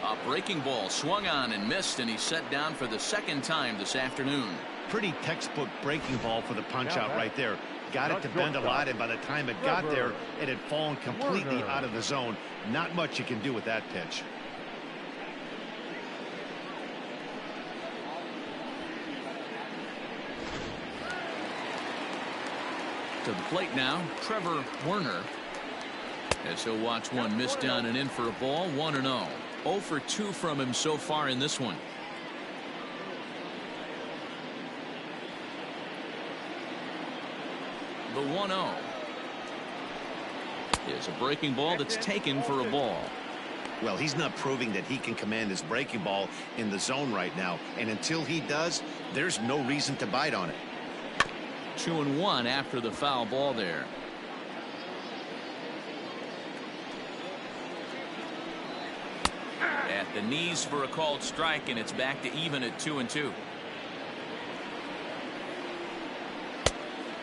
A breaking ball swung on and missed, and he's set down for the 2nd time this afternoon. Pretty textbook breaking ball for the punch out right there. Got it to bend a lot, and by the time it got there, it had fallen completely out of the zone. Not much you can do with that pitch. To the plate now, Trevor Werner, as he'll watch one miss down and in for a ball. 1-0. 0-for-2 from him so far in this one. The 1-0 is a breaking ball that's taken for a ball. Well, he's not proving that he can command his breaking ball in the zone right now, and until he does, there's no reason to bite on it. 2-1 after the foul ball there. At the knees for a called strike, and it's back to even at 2-2.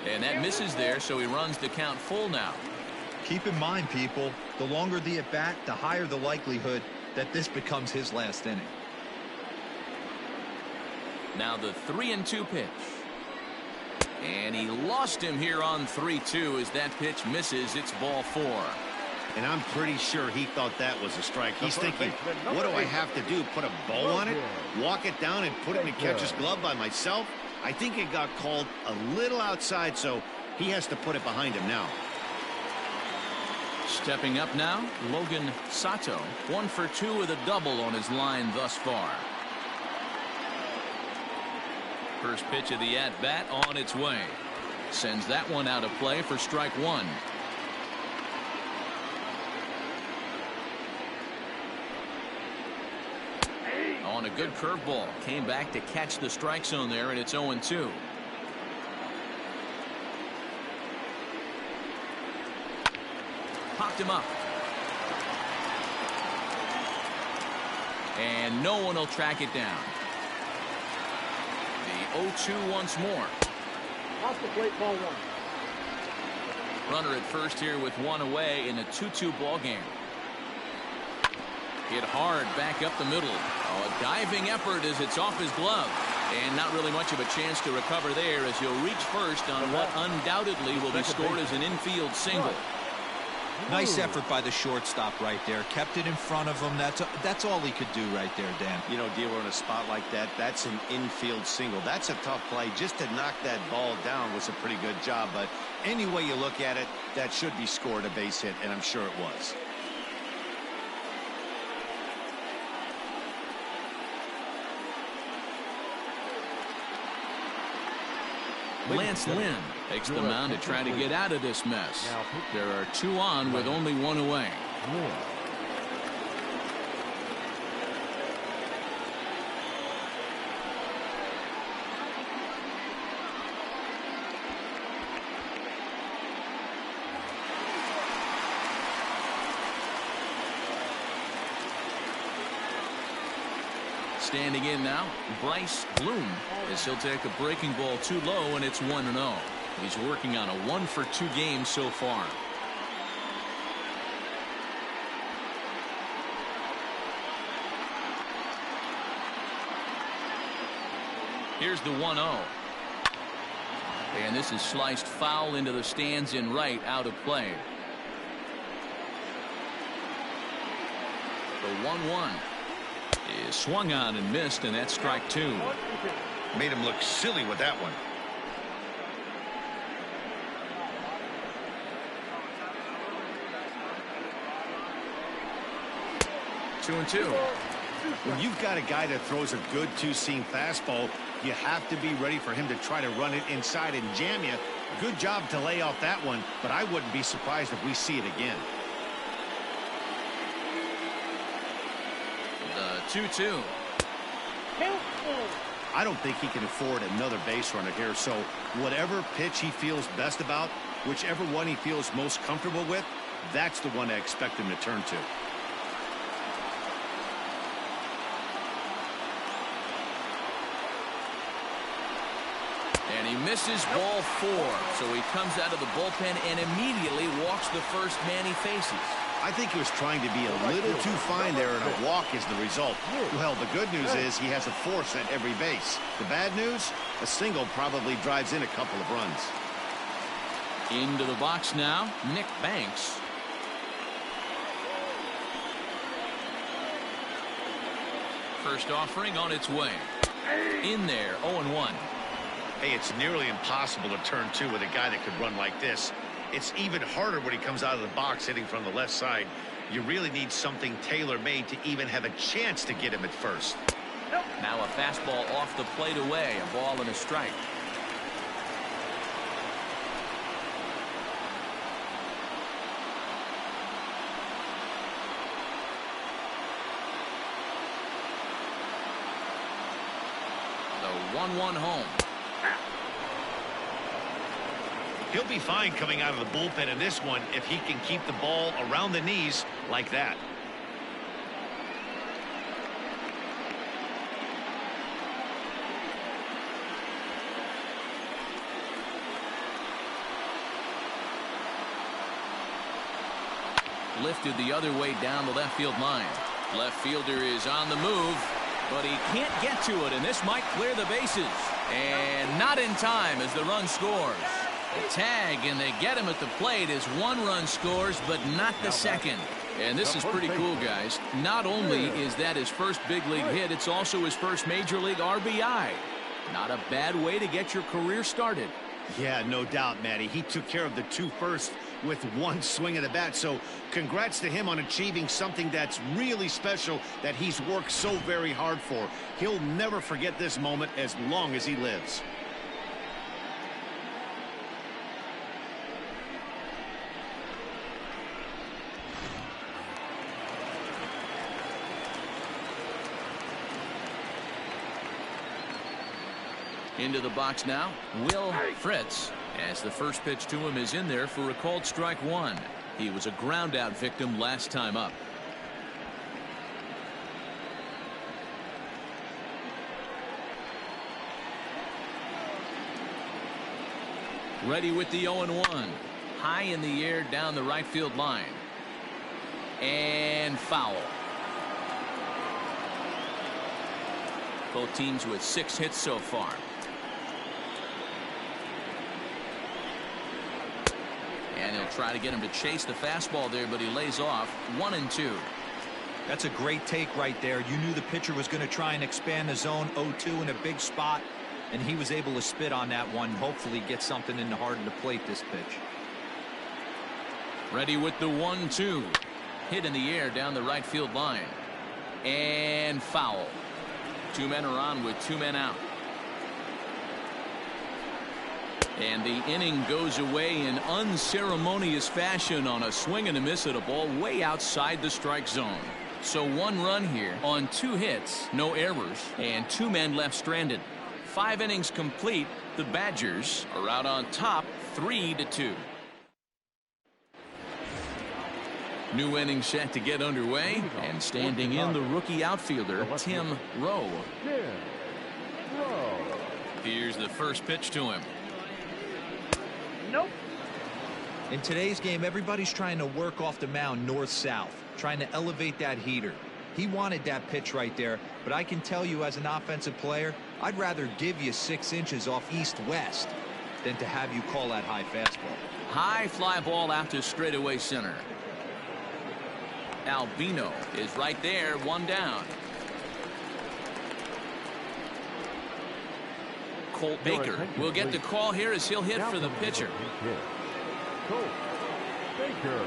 And that misses there, so he runs the count full now. Keep in mind, people, the longer the at-bat, the higher the likelihood that this becomes his last inning. Now the 3-2 pitch. And he lost him here on 3-2 as that pitch misses. It's ball 4. And I'm pretty sure he thought that was a strike. He's thinking, what do I have to do? Put a bow on it? Walk it down and put it in the catcher's glove by myself? I think it got called a little outside, so he has to put it behind him now. Stepping up now, Logan Sato. 1-for-2 with a double on his line thus far. First pitch of the at-bat on its way. Sends that one out of play for strike 1. On a good curveball. Came back to catch the strike zone there, and it's 0-2. Popped him up. And no one will track it down. The 0-2 once more. Off the plate, ball 1. Runner at first here with one away in a 2-2 ball game. Hit hard back up the middle. Oh, a diving effort as it's off his glove. And not really much of a chance to recover there as he'll reach first on what undoubtedly will be scored as an infield single. Nice effort by the shortstop right there. Kept it in front of him. That's all he could do right there, Dan. You know, dealer in a spot like that, that's an infield single. That's a tough play. Just to knock that ball down was a pretty good job. But any way you look at it, that should be scored a base hit, and I'm sure it was. Lance Lynn takes the mound to try to get out of this mess. There are 2 on with only 1 away. Standing in now, Bryce Bloom, as he'll take a breaking ball too low, and it's 1-0. He's working on a 1-for-2 game so far. Here's the 1-0. And this is sliced foul into the stands in right, out of play. The 1-1. Is swung on and missed, and that's strike 2. Made him look silly with that one. Two and two. When you've got a guy that throws a good two-seam fastball, you have to be ready for him to try to run it inside and jam you. Good job to lay off that one, but I wouldn't be surprised if we see it again. 2-2. I don't think he can afford another base runner here, so whatever pitch he feels best about, whichever one he feels most comfortable with, that's the one I expect him to turn to. And he misses ball 4, so he comes out of the bullpen and immediately walks the first man he faces. I think he was trying to be a little too fine there, and a walk is the result. Well, the good news is he has a force at every base. The bad news, a single probably drives in a couple of runs. Into the box now, Nick Banks. First offering on its way. In there, 0-1. Hey, it's nearly impossible to turn 2 with a guy that could run like this. It's even harder when he comes out of the box hitting from the left side. You really need something tailor-made to even have a chance to get him at first. Now a fastball off the plate away, a ball and a strike. The 1-1 home. He'll be fine coming out of the bullpen in this one if he can keep the ball around the knees like that. Lifted the other way down the left field line. Left fielder is on the move, but he can't get to it, and this might clear the bases. And not in time as the run scores. The tag, and they get him at the plate as 1 run scores, but not the second. And this is pretty cool, guys. Not only is that his first big league hit, it's also his first major league RBI. Not a bad way to get your career started. Yeah, no doubt, Matty. He took care of the 2 first with 1 swing of the bat. So congrats to him on achieving something that's really special that he's worked so very hard for. He'll never forget this moment as long as he lives. Into the box now, Will Fritz, as the first pitch to him is in there for a called strike 1. He was a ground out victim last time up. Ready with the 0-1. High in the air down the right field line. And foul. Both teams with 6 hits so far. And he'll try to get him to chase the fastball there, but he lays off. 1-2. That's a great take right there. You knew the pitcher was going to try and expand the zone. 0-2 in a big spot, and he was able to spit on that one. Hopefully get something in the heart of the plate this pitch. Ready with the 1-2. Hit in the air down the right field line. And foul. 2 men are on with 2 men out. And the inning goes away in unceremonious fashion on a swing and a miss at a ball way outside the strike zone. So 1 run here on 2 hits, no errors, and 2 men left stranded. 5 innings complete. The Badgers are out on top 3-2. New inning set to get underway, and standing in the rookie outfielder Tim Rowe. Here's the first pitch to him. Nope. In today's game, everybody's trying to work off the mound north-south, trying to elevate that heater. He wanted that pitch right there, but I can tell you as an offensive player, I'd rather give you 6 inches off east-west than to have you call that high fastball. High fly ball out to straightaway center. Albino is right there, 1 down. Colt Baker will get the call here as he'll hit for the pitcher. Colt Baker.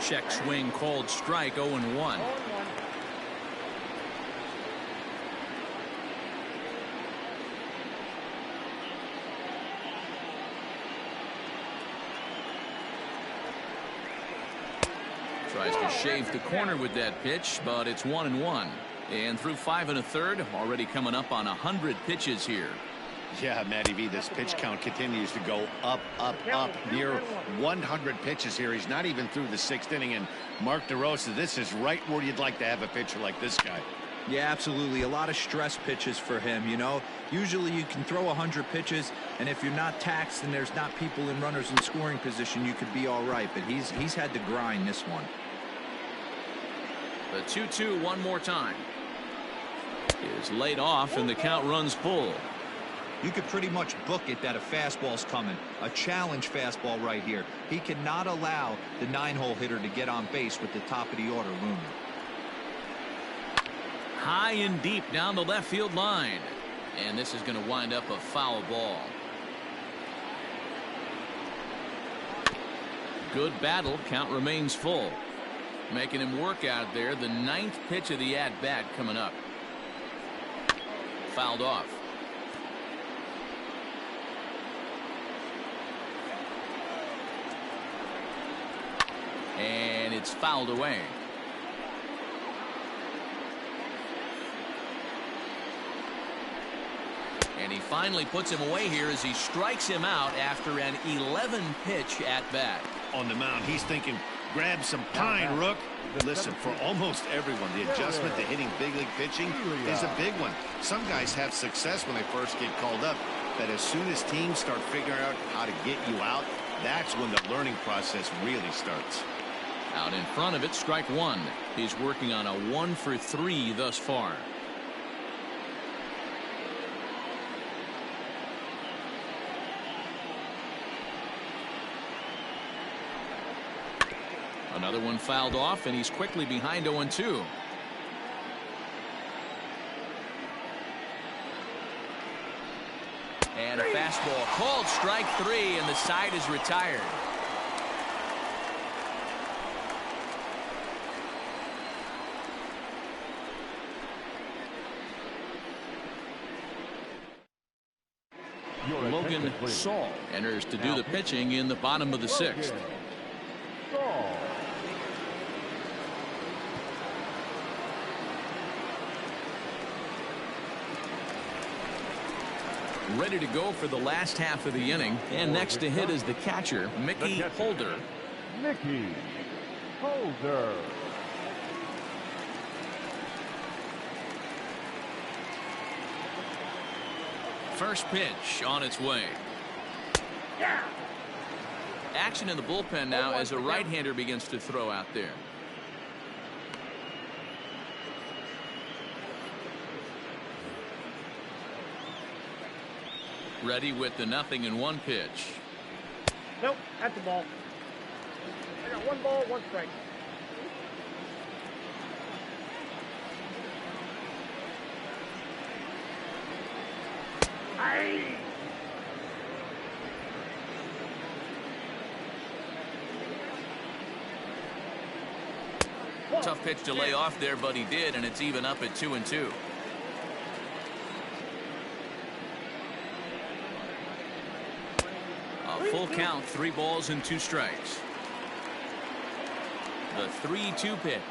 Check swing called strike, 0-1. Tries to shave the corner with that pitch, but it's 1-1. And through 5 1/3, already coming up on 100 pitches here. Yeah, Matty V, this pitch count continues to go up, near 100 pitches here. He's not even through the 6th inning. And Mark DeRosa, this is right where you'd like to have a pitcher like this guy. Yeah, absolutely. A lot of stress pitches for him, you know. Usually you can throw 100 pitches, and if you're not taxed and there's not people in runners in scoring position, you could be all right. But he's had to grind this one. The 2-2 one more time. Is laid off, and the count runs full. You could pretty much book it that a fastball's coming. A challenge fastball right here. He cannot allow the 9-hole hitter to get on base with the top of the order looming. High and deep down the left field line. And this is going to wind up a foul ball. Good battle. Count remains full. Making him work out there. The 9th pitch of the at-bat coming up. Fouled off. And it's fouled away. And he finally puts him away here as he strikes him out after an 11-pitch at-bat. On the mound, he's thinking, grab some pine, Rook. Listen, for almost everyone, the adjustment to hitting big league pitching is a big one. Some guys have success when they first get called up, but as soon as teams start figuring out how to get you out, that's when the learning process really starts. Out in front of it, strike 1. He's working on a 1 for 3 thus far. Another one fouled off, and he's quickly behind 0-2. And a fastball called strike 3, and the side is retired. Logan Saul enters to do the pitching in the bottom of the 6th. Ready to go for the last half of the inning, and next to hit is the catcher, Mickey Holder. Mickey Holder. First pitch on its way. Action in the bullpen now as a right-hander begins to throw out there. Ready with the 0-1 pitch. Nope, that's the ball. I got 1 ball, 1 strike. Aye. Tough pitch to lay off there, but he did, and it's even up at 2-2. A full count, 3 balls and 2 strikes. The 3-2 pitch.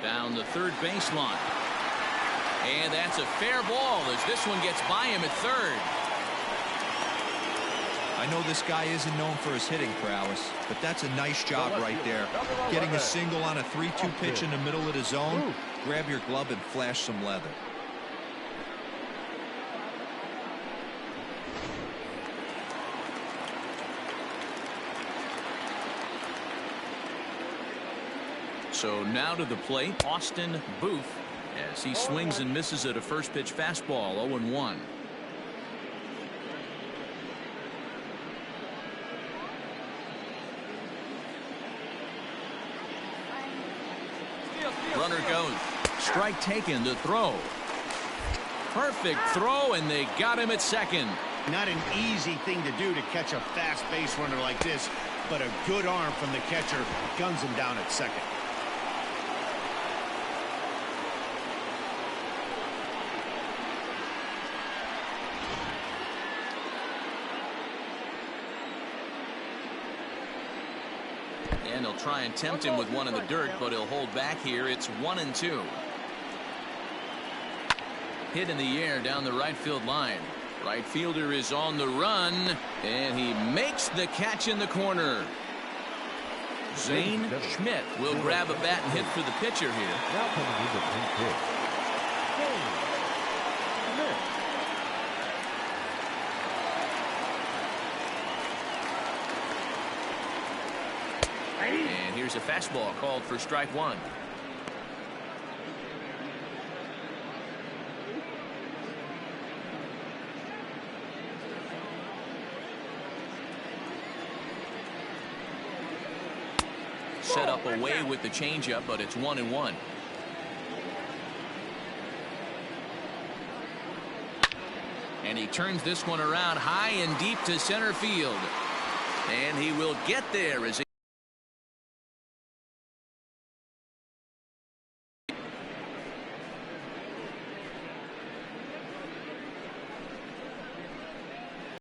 Down the third baseline. And that's a fair ball as this one gets by him at third. I know this guy isn't known for his hitting prowess, but that's a nice job right there. Getting a single on a 3-2 pitch in the middle of the zone. Grab your glove and flash some leather. So now to the plate, Austin Booth, as he swings and misses at a first pitch fastball, 0-1. Runner goes. Strike taken, the throw. Perfect throw, and they got him at second. Not an easy thing to do to catch a fast base runner like this, but a good arm from the catcher guns him down at second. And they'll try and tempt him with one in the dirt, but he'll hold back here. It's 1-2. Hit in the air down the right field line. Right fielder is on the run, and he makes the catch in the corner. Zane Schmidt will grab a bat and hit for the pitcher here. Now coming in the pitch. And here's a fastball called for strike 1. Set up away with the changeup, but it's 1-1. And he turns this one around high and deep to center field. And he will get there as he